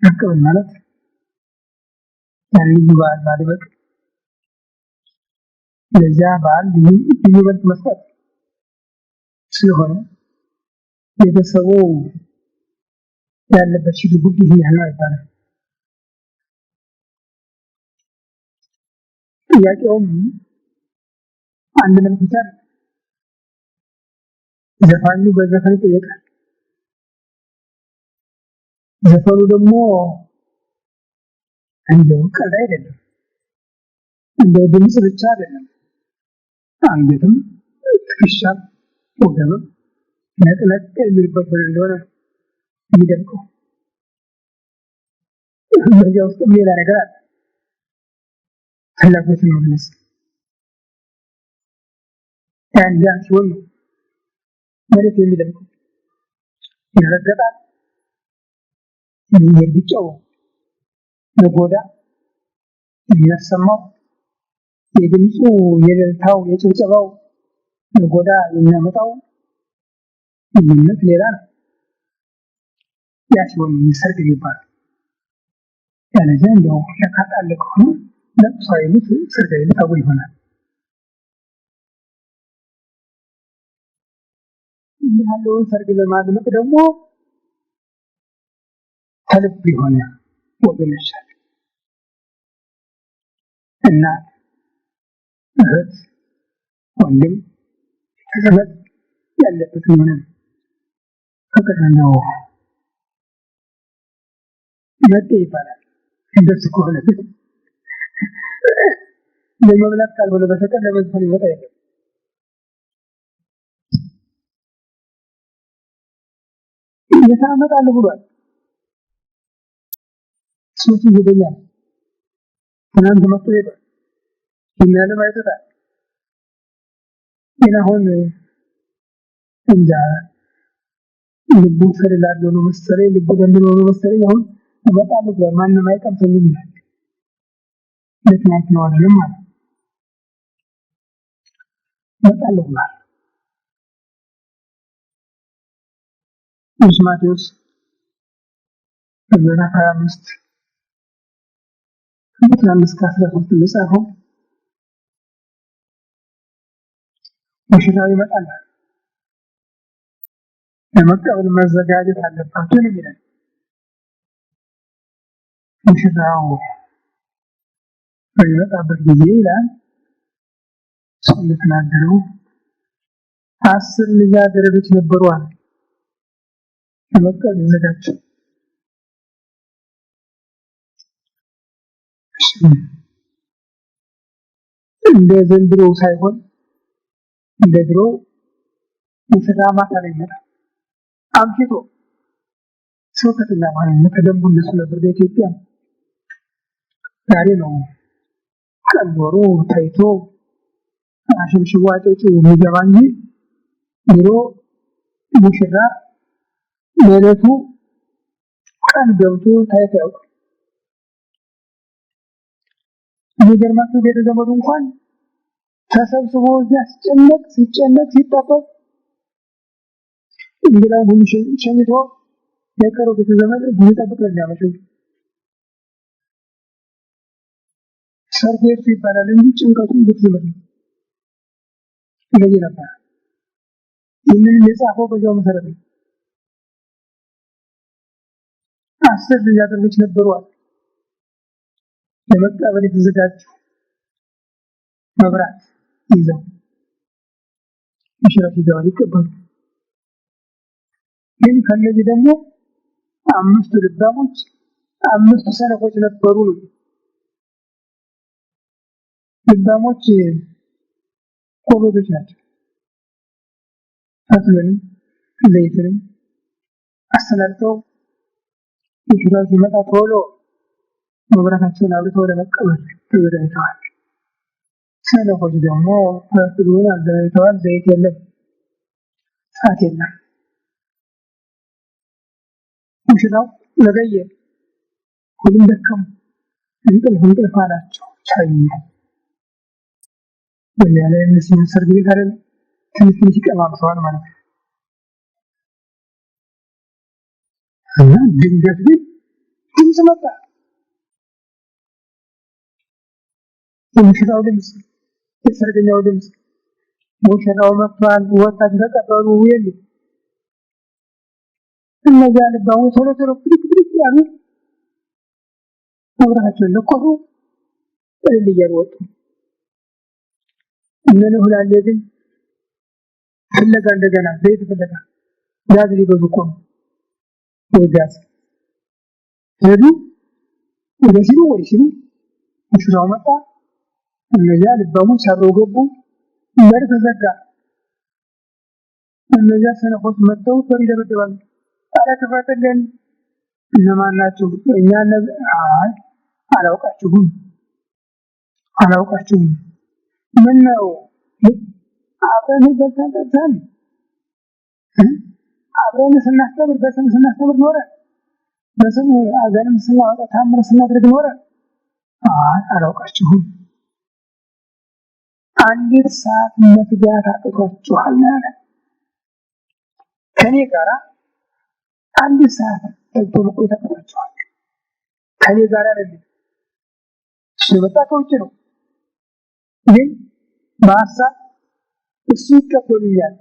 S1: መቀበል ማለት ያን በዓል ማድመቅ ለዚያ በዓል ልዩ መልክ መስጠት ስለሆነ ቤተሰቡ ያለበት ሽግግር ይሄ ያለው አይባልም ጥያቄውም አንድ መልክ ብቻ ዘፋኙ በዘፈን ይጠየቃል ዘፈኑ ደግሞ እንደው ቀልድ አይደለም እንደው ድምጽ ብቻ አይደለም አንገትም ትከሻም ወገብም ነጥለቅ የሚልበት እንደሆነ ይደንቀው በዚያ ውስጥ ሌላ ነገር አለ ፍላጎትን መግለጽ ያን ሲሆን መሬት የሚደንቀው ይረገጣል የሚርግጨው ለጎዳ የሚያሰማው የድምፁ የደልታው የጭብጨባው ለጎዳ የሚያመጣው ልዩነት ሌላ ነው ያ ሲሆን ሰርግ ይባላል ያለዚያ እንደው ለካጣለ ከሆነ ለቅሶ አይሉት ሰርግ አይሉት አጉል ይሆናል ያለውን ሰርግ ለማድመቅ ደግሞ ከልብ የሆነ ወገን ያሻል እናት እህት ወንድም ተዘመድ ያለበት ሆነ ፍቅር ነው መጤ ይባላል እንደዚህ ከሆነ ለመብላት ካልሆነ በስተቀር ለመዝፈን ይወጣ የለም እየታመጣለ ብሏል ሰዎች ይገኛል ትናንት መጥቶ ሄደ እናለም አይተታል አሁን እንጃ ልቡ ሰላላለው ነው መሰለኝ ልቡ ደንድኖ ነው መሰለኝ አሁን እመጣለሁ ብሏል ማንም አይቀምሰኝም ይላል ለትናንት ነው አይደለም ማለት እመጣለሁ ብሏል ማቴዎስ ምዕራፍ 25 ቁጥር 5-13 እንደጻፈው ሙሽራው ይመጣል፣ ለመቀበል መዘጋጀት አለባችሁ ይላል። ሙሽራው በሚመጣበት ጊዜ ይላል ሰው እንደተናገረው 10 ልጃገረዶች ነበሩ አለ ለመቀበል ይዘጋጁ። እንደ ዘንድሮ ሳይሆን እንደ ድሮ ሙሽራ ማታ ላይ ይመጣል አምሽቶ ሰው ከተኛ በኋላ ተደንቡ እነሱ ነበር በኢትዮጵያ። ዛሬ ነው ቀን ኖሮ ታይቶ አሽብሽቦ አጨጩ የሚገባ እንጂ ድሮ ሙሽራ ለዕለቱ ቀን ገብቶ ታይቶ ያውቃል። የሚገርማችሁ ቤተ ዘመዱ እንኳን ተሰብስቦ እዚያ ሲጨነቅ ሲጠበቅ እንግዲህ ሁሉ ሸኝቶ የቀረው ቤተ ዘመድ የሚጠብቅ ነው የሚያመሸው። ሰርግ ይባላል እንጂ ጭንቀቱ ቤተ ዘመድ ነው ነበር። ይህንን የጻፈው በዚያው መሰረት ነው። 10 ልጃገረዶች ነበሯል ለመቀበል የተዘጋጁ መብራት ይዘው ሙሽራ ይዘው ይቀበሉ። ግን ከነዚህ ደግሞ 5 ልባሞች 5 ሰነፎች ነበሩ ነው። ልባሞች ጎበዞች ናቸው። ፈትለንም ዘይትንም አሰናድተው ሙሽራው ሲመጣ ቶሎ መብራታቸውን አብርተው ለመቀበል ተዘጋጅተዋል። ሰነፎች ደግሞ ፈትሉን አዘጋጅተዋል። ዘይት የለም፣ ሰዓት የለም። ሙሽራው ዘገየ። ሁሉም ደከሙ። እንቅልፍ አላቸው። ቻዩ በዚያ ላይ እነሱን ሰርግ ቤት አይደለም ትንሽ ይቀማምሰዋል ማለት ነው። እና ድንገት ግን ድምፅ መጣ። የሙሽራው ድምፅ፣ የሰርገኛው ድምፅ። ሙሽራው መጥቷል፣ ወጣችሁ ተቀበሉ የሚል። እነዚያ ልባሞች ቶሎ ብድግ ያሉ መብራታቸውን ለኮሱ፣ እልል እያሉ ወጡ። እነ ሁላሌ ግን ፍለጋ እንደገና ዘይት ፍለጋ ጋዝ ሊገዙ ቆሙ። ወይ ጋዝ ሄዱ። ወደ ሲሉ ሙሽራው መጣ። እነዚያ ልባሞች አብረው ገቡ። በር ተዘጋ። እነዚያ ሰነፎች መጥተው በር ይደበድባሉ። ኧረ ክፈትልን! እነማን ናቸው? እኛ አላውቃችሁም። ምን ነው አብረን በልተን አብረን ስናስተምር በስም ስናስተምር ኖረ፣ በስም አገንም ስናወጣ ታምር ስናደርግ ኖረ። አላውቃችሁም። አንዲት ሰዓት መትጋት አቅቷችኋል ያለ ከኔ ጋር አንዲት ሰዓት ተግቶ መቆየት አቅቷችኋል። ከኔ ጋር አይደለም እሱ የመጣ ከውጭ ነው። ግን በሀሳብ እሱ ይቀበሉኛል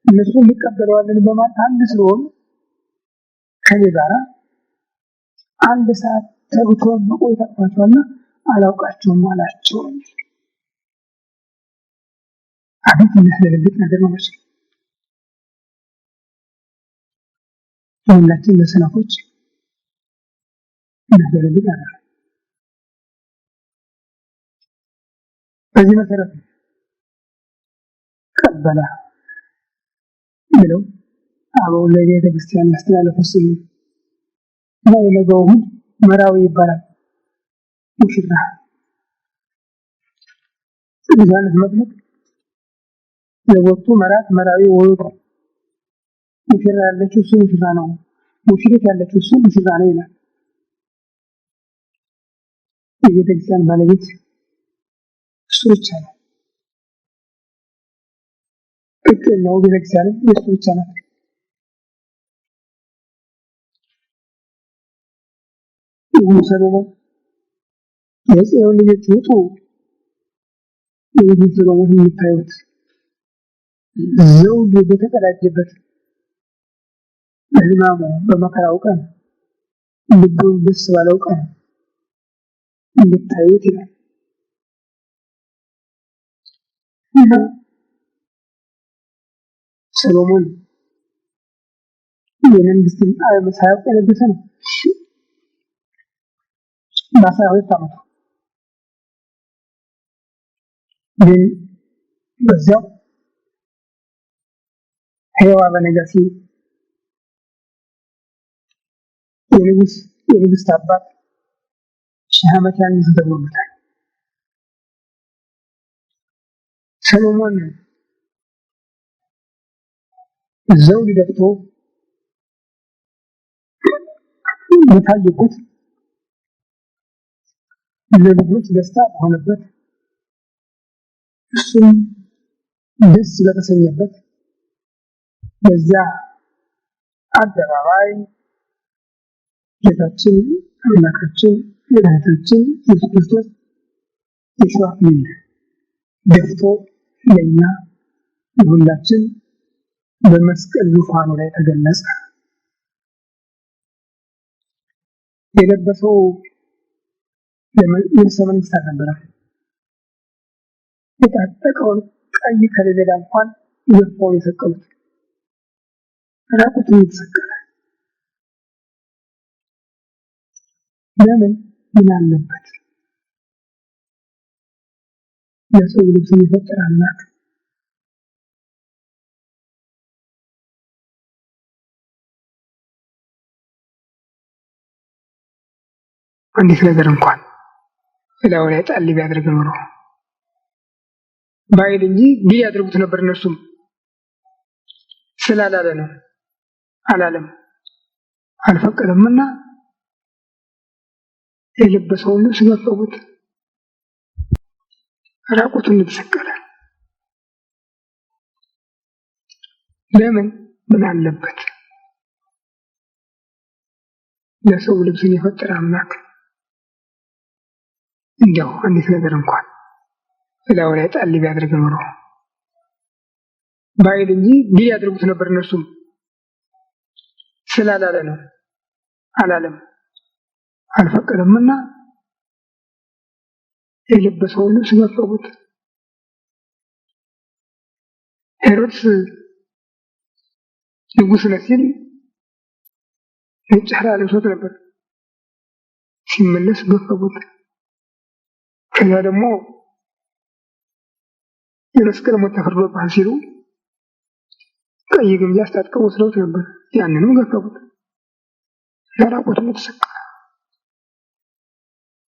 S1: እነሱ እንቀበለዋለን በማለት አንድ ስለሆኑ ከኔ ጋር አንድ ሰዓት ተግቶ መቆየት አቅቷችኋልና አላውቃችሁም አላቸው። አቤት የሚያስደነግጥ ነገር ነው። መቼም ሁላችን ለሰነፎች የሚያስደነግጥ ነገር ነው። በዚህ መሰረት ቀበላ ብለው አበው ለቤተ ክርስቲያን ያስተላለፉት ስም እና የነገው እሑድ መራዊ ይባላል። ሙሽራ ዮሐንስ መጥምቅ የወቅቱ መራዊ ወይቶ ሙሽራ ያለችው እሱ ሙሽራ ነው፣ ሙሽሪት ያለችው እሱ ሙሽራ ነው ይላል። የቤተ ክርስቲያን ባለቤት እሱ ብቻ ነው። ትክክለኛው ቤተ ክርስቲያን የእሱ ብቻ ናት። ሰሎሞን የጽዮን ልጆች ውጡ ንጉሡ ሰሎሞን የምታዩት ዘውድ በተቀዳጀበት በሕማሙ በመከራው ቀን ልቡን ደስ ባለው ቀን እንድታዩት ይላል። ሰሎሞን የመንግስትን ጣዕም ሳያውቅ የነገሰ ነው። በ12 ዓመቱ ግን በዚያው ሕያው በነጋሲ የንጉሥት አባት 1000 ዓመት ያንሱ ተብሎበታል። ሰሎሞን ዘውድ ደፍቶ በታየበት ለልጆች ደስታ በሆነበት እሱም ደስ በተሰኘበት በዚያ አደባባይ ጌታችን አምላካችን መድኃኒታችን ኢየሱስ ክርስቶስ የሾህ አክሊል ደፍቶ ለእኛ ለሁላችን በመስቀል ዙፋኑ ላይ ተገለጸ። የለበሰው ልብሰ መንግስት አልነበረም። የታጠቀውን ቀይ ከለላ እንኳን ገፈውን የሰቀሉት ራቁቱን የተሰቀለ ለምን? ምን አለበት? ለሰው ልብስ የፈጠረ አምላክ አንዲት ነገር እንኳን እላው ላይ ጣል ቢያደርግ ኖሮ ባይል እንጂ ቢያደርጉት ነበር። እነሱም ስላላለ ነው። አላለም አልፈቀደምና የለበሰውን ልብስ ገፈቡት፣ ራቁቱን ተሰቀለ። ለምን? ምን አለበት? ለሰው ልብስን የፈጠረ አምላክ እንዲያው አንዲት ነገር እንኳን እላው ላይ ጣል ቢያደርግ ኖሮ ባይል እንጂ ቢያደርጉት ነበር። እነሱም ስላላለ ነው። አላለም አልፈቀደምና የለበሰውን ልብስ ገፈቡት። ሄሮድስ ንጉሥ ነው ሲል ነጭ ሐር ለብሶት ነበር። ሲመለስ ገፈቡት። ከዛ ደግሞ የመስቀል ሞት ተፈርዶብሃል ሲሉ ቀይ ግምጃ አስታጥቀው ወስደውት ነበር። ያንንም ገፈቡት። ራቁቱን ተሰቀለ።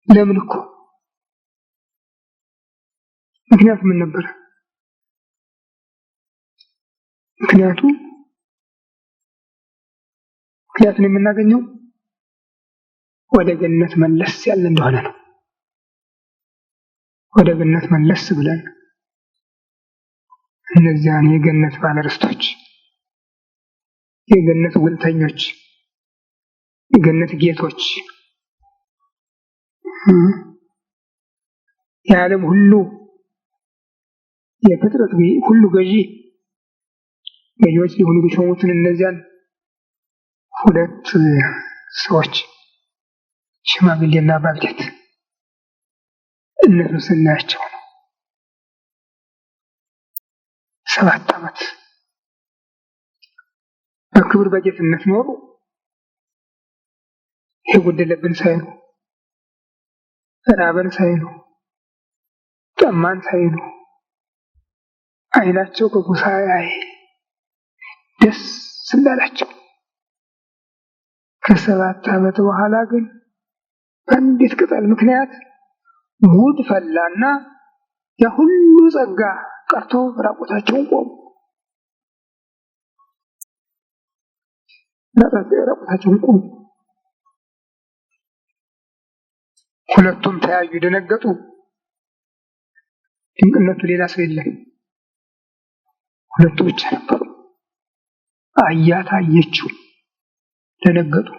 S1: ለምን እኮ? ምክንያቱ ምን ነበር? ምክንያቱን የምናገኘው ወደ ገነት መለስ ያለ እንደሆነ ነው። ወደ ገነት መለስ ብለን እነዚያን የገነት ባለርስቶች፣ የገነት ጉልተኞች፣ የገነት ጌቶች፣ የዓለም ሁሉ የፍጥረት ሁሉ ገዢዎች ሊሆኑ የሾሙትን እነዚያን ሁለት ሰዎች ሽማግሌና ባልቴት እነሱን ስናያቸው ነው 7 ዓመት በክብር በጌትነት ኖሩ። የጎደለብን ሳይሉ፣ ራበን ሳይሉ፣ ጠማን ሳይሉ፣ ዓይናቸው ክፉ ሳያይ ደስ እንዳላቸው ከ7 ዓመት በኋላ ግን በአንዲት ቅጠል ምክንያት ጉድ ፈላና ያ ሁሉ ጸጋ ቀርቶ ራቁታቸውን ቆሙ። ራቁታቸውን ቆሙ። ሁለቱም ተያዩ፣ ደነገጡ። ድንቅነቱ ሌላ ሰው የለም። ሁለቱ ብቻ ነበሩ። አያት አየችው፣ ደነገጡ።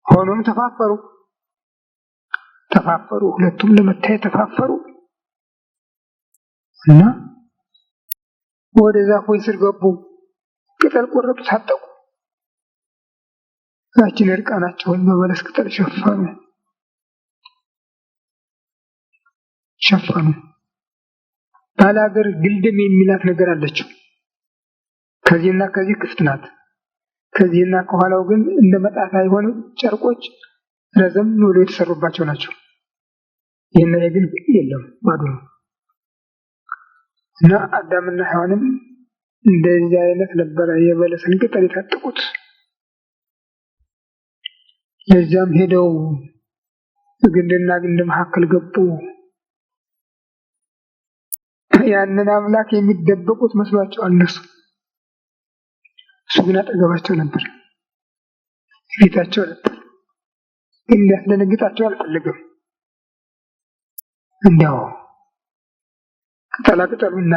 S1: ሆኖም ተፋፈሩ ሁለቱም ለመታየት ተፋፈሩ እና ወደ ዛፎች ስር ገቡ። ቅጠል ቆረጡ፣ ታጠቁ። ያችን እርቃናቸውን በበለስ ቅጠል ሸፈኑ። ባላገር ግልድም የሚላት ነገር አለችው። ከዚህና ከዚህ ክፍት ናት። ከዚህና ከኋላው ግን እንደ መጣፍ አይሆኑ ጨርቆች ረዘም ብሎ የተሰሩባቸው ናቸው። ይሄን ግን የለም፣ ባዶ ነው። እና አዳምና ሔዋንም እንደዚህ አይነት ነበር የበለስን ቅጠል የታጠቁት። ለዛም ሄደው ግንድና ግንድ መካከል ገቡ። ያንን አምላክ የሚደበቁት መስሏቸዋል እነሱ። እሱ ግን አጠገባቸው ነበር፣ ፊታቸው ነበር። ግን ሊያስደነግጣቸው አልፈለገም። እንዲያው ቅጠሉን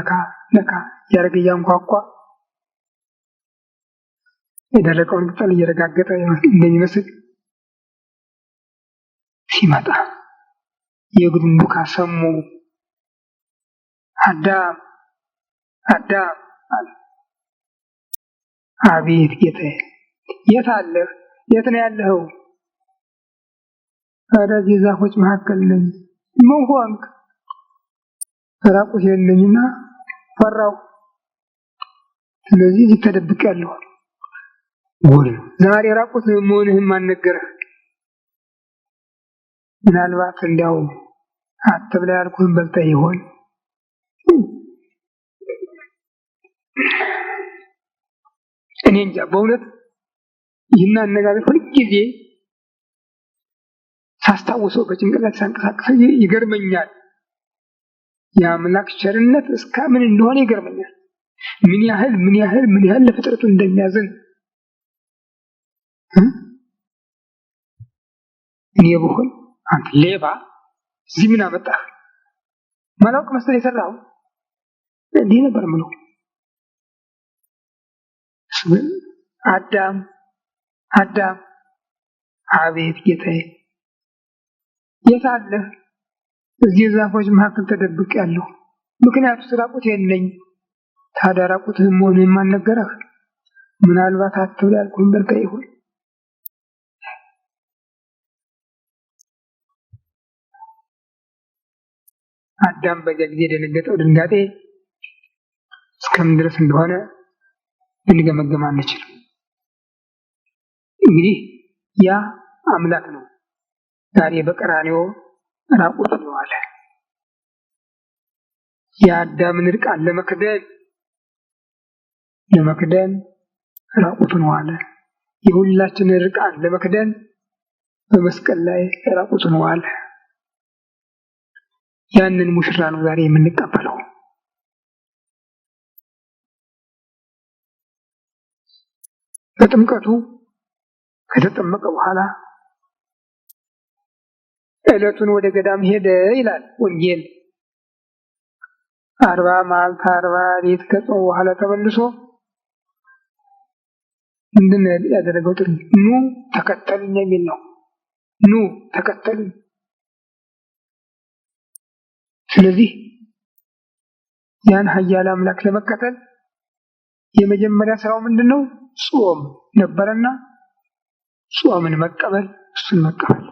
S1: ነካ ያረገ ያንኳኳ የደረቀውን ቅጠል እየረጋገጠ እንደሚመስል ሲመጣ የእግሩን ዱካ ሰሙ። አዳም አለ። አቤት ጌታዬ፣ የት አለህ? የት ነው ያለኸው? ኧረ ዛፎች መካከል ነኝ። ምን ሆንክ? ራቁቴን ነኝና ፈራሁ። ስለዚህ ተደብቄያለሁ። ወይ ዛሬ ራቁት መሆንህን ማን ነገረህ? ምናልባት እንዲያው አትብላ ያልኩህን በልተህ ይሆን? እኔ እንጃ በእውነት ይህን አነጋገር ሁልጊዜ ሳስታውሰው በጭንቅላት ሳንቀሳቅሰው ይገርመኛል። የአምላክ ቸርነት እስከምን እንደሆነ ይገርመኛል። ምን ያህል ለፍጥረቱ እንደሚያዝን እኔ ብሆን አንተ ሌባ እዚህ ምን አመጣህ? ማላውቅ መሰለህ የሰራኸው? እንዲህ ነበር የምለው። አዳም አቤት ጌታዬ፣ የት አለህ? እዚህ ዛፎች መካከል ተደብቄያለሁ። ምክንያቱም ራቁቴን ነኝ። ታዲያ ራቁትህን መሆንህን ማን ነገረህ? ምናልባት አትብላ ያልኩህን በልተህ ይሆን? አዳም በዚያ ጊዜ የደነገጠው ድንጋጤ እስከምን ድረስ እንደሆነ ልንገመገም አንችልም። እንግዲህ ያ አምላክ ነው ዛሬ በቀራንዮ ራቁቱን ዋለ። የአዳምን እርቃን ለመክደን ራቁቱን ዋለ። የሁላችንን እርቃን ለመክደን በመስቀል ላይ ራቁቱን ዋለ። ያንን ሙሽራ ነው ዛሬ የምንቀበለው። በጥምቀቱ ከተጠመቀ በኋላ ዕለቱን ወደ ገዳም ሄደ ይላል ወንጌል። 40 መዓልት 40 ሌሊት ከጾመ በኋላ ተመልሶ ምንድን ያደረገው? ጥሪ ኑ ተከተሉኝ የሚል ነው። ኑ ተከተሉኝ። ስለዚህ ያን ኃያል አምላክ ለመከተል የመጀመሪያ ስራው ምንድነው? ጾም ነበርና ጾምን መቀበል፣ እሱን መቀበል።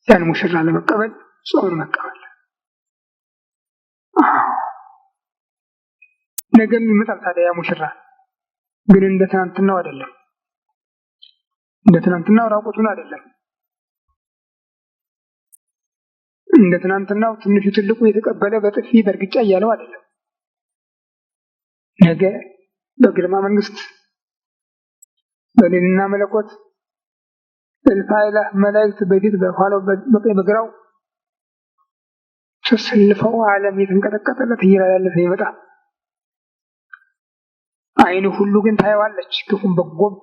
S1: ያን ሙሽራ ለመቀበል ጾምን መቀበል። ነገም ይመጣል ታዲያ ያ ሙሽራ። ግን እንደ ትናንትናው አይደለም። እንደ ትናንትናው ራቁቱን አይደለም። እንደ ትናንትናው ትንሹ ትልቁ የተቀበለ በጥፊ በእርግጫ እያለው አይደለም። ነገ በግርማ መንግስት በሌልና መለኮት እልፍ አእላፍ መላእክት በፊት በኋላው በቀኝ በግራው ተሰልፈው ዓለም የተንቀጠቀጠለት እየላለፈ ይመጣል። አይኑ ሁሉ ግን ታየዋለች፣ ክፉም በጎም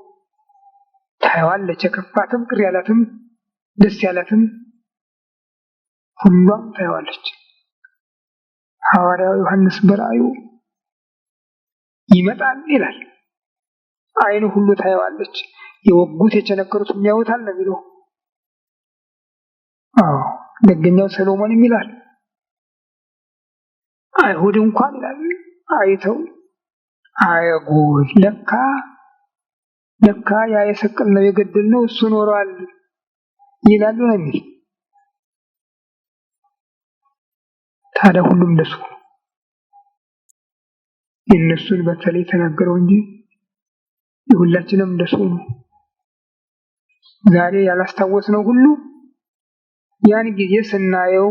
S1: ታየዋለች። የከፋትም ቅር ያላትም ደስ ያላትም ሁሉም ታየዋለች። ሐዋርያው ዮሐንስ በራእዩ ይመጣል ይላል። አይኑ ሁሉ ታየዋለች። የወጉት የቸነከሩት የሚያዩታል ነው የሚለው። አዎ ደገኛው ሰሎሞንም ይላል አይሁድ እንኳን ይላል አይተው አየጉድ ለካ ያ የሰቀልነው የገደልነው እሱ ኖሯል ይላሉ ነው የሚል። ታዲያ ሁሉም እንደሱ የእነሱን በተለይ ተናገረው እንጂ የሁላችንም እንደሱ ነው። ዛሬ ያላስታወስነው ሁሉ ያን ጊዜ ስናየው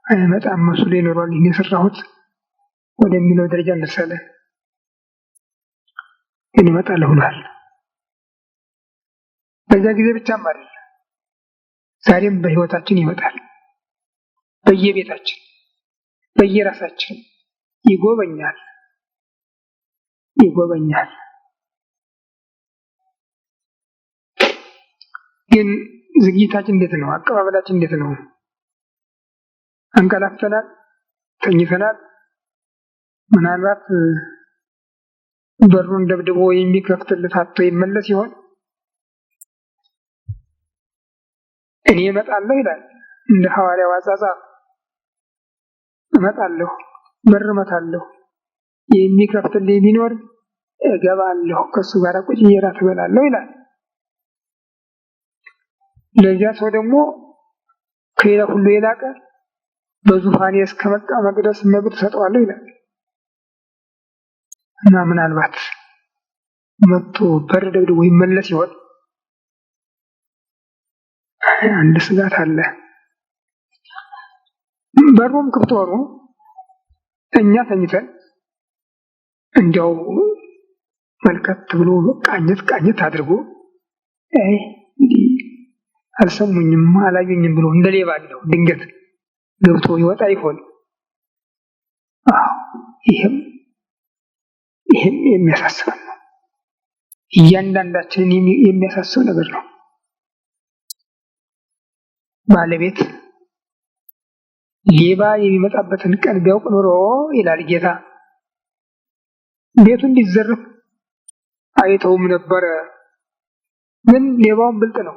S1: አይመጣም መስሎ ይኖራል የሰራሁት ወደሚለው ደረጃ እንደርሳለን። ግን ይመጣል ብሏል። በዛ ጊዜ ብቻም አይደለም ዛሬም በህይወታችን ይመጣል። በየቤታችን በየራሳችን ይጎበኛል። ግን ዝግጅታችን እንዴት ነው? አቀባበላችን እንዴት ነው? አንቀላፍተናል? ተኝተናል? ምናልባት በሩን ደብድቦ የሚከፍትለት አጥቶ ይመለስ ይሆን? እኔ እመጣለሁ ይላል እንደ ሐዋርያው አጻጻፍ። እመጣለሁ፣ በር እመታለሁ፣ የሚከፍትልኝ ቢኖር እገባለሁ፣ ከሱ ጋር ቁጭ ብዬ እራት እበላለሁ ይላል። ለዚያ ሰው ደግሞ ከሌላ ሁሉ የላቀ በዙፋኔ እስከ መቀመጥ ድረስ መብት እሰጠዋለሁ ይላል። እና ምናልባት መጥቶ በር ደብድቦ ይመለስ ይሆን? አንድ ስጋት አለ። በሩም ክፍት ሆኖ እኛ ተኝተን እንዲያው መልከት ብሎ ቃኘት አድርጎ አልሰሙኝም አላዩኝም ብሎ እንደሌባ ነው ድንገት ገብቶ ይወጣ ይሆን? ይሄም የሚያሳስብ ነው። እያንዳንዳችንን የሚያሳስብ ነገር ነው። ባለቤት ሌባ የሚመጣበትን ቀን ቢያውቅ ኖሮ ይላል ጌታ ቤቱ እንዲዘረፍ አይተውም ነበረ። ግን ሌባውን ብልጥ ነው።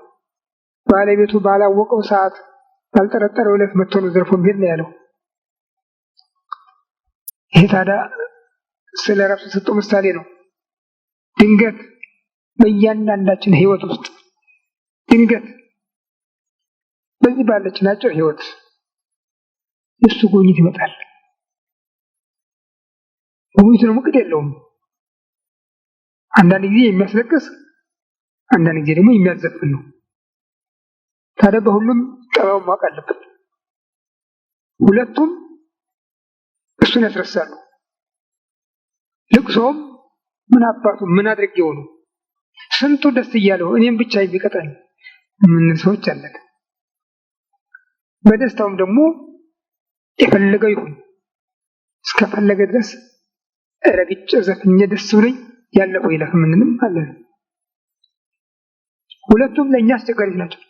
S1: ባለቤቱ ባላወቀው ሰዓት ባልጠረጠረው ዕለት መጥቶ ነው ዘርፎ ቢል ነው ያለው። ይሄ ታዲያ ስለ ራሱ ሰጠው ምሳሌ ነው። ድንገት በእያንዳንዳችን ህይወት ውስጥ ድንገት በዚህ ባለችን አጭር ህይወት እሱ ጉብኝት ይመጣል። ጉብኝት ነው ምክድ የለውም። አንዳንድ ጊዜ የሚያስለቅስ፣ አንዳንድ ጊዜ ደግሞ የሚያዘፍን ነው። ታዲያ በሁሉም ጠባውን ማወቅ አለበት። ሁለቱም እሱን ያስረሳሉ። ልቅሶም ምን አባቱ ምን አድርጌው ነው ስንቱ ደስ እያለው እኔም ብቻ ይቀጣኝ ምን ሰዎች አለን። በደስታውም ደግሞ የፈለገው ይሁን እስከፈለገ ድረስ ረግጬ ዘፍኜ ደስ ብሎኝ ያለፈው ይለፍ ምንንም አለን። ሁለቱም ለእኛ አስቸጋሪ ናቸው።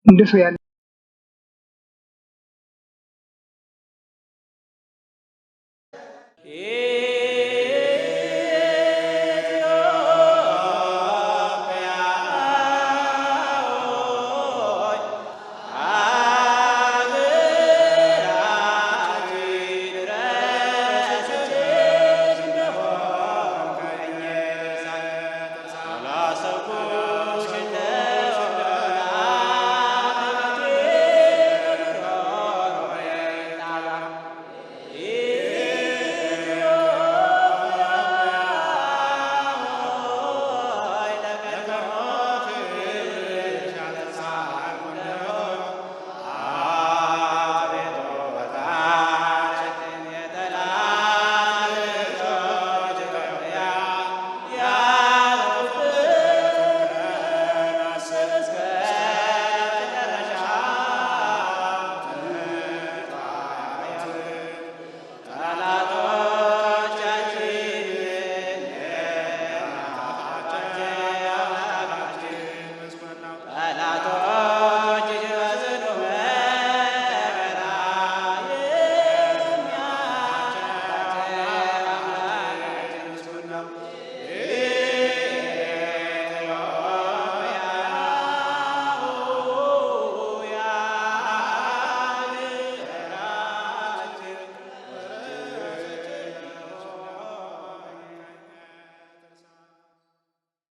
S1: እንደሱ ያለ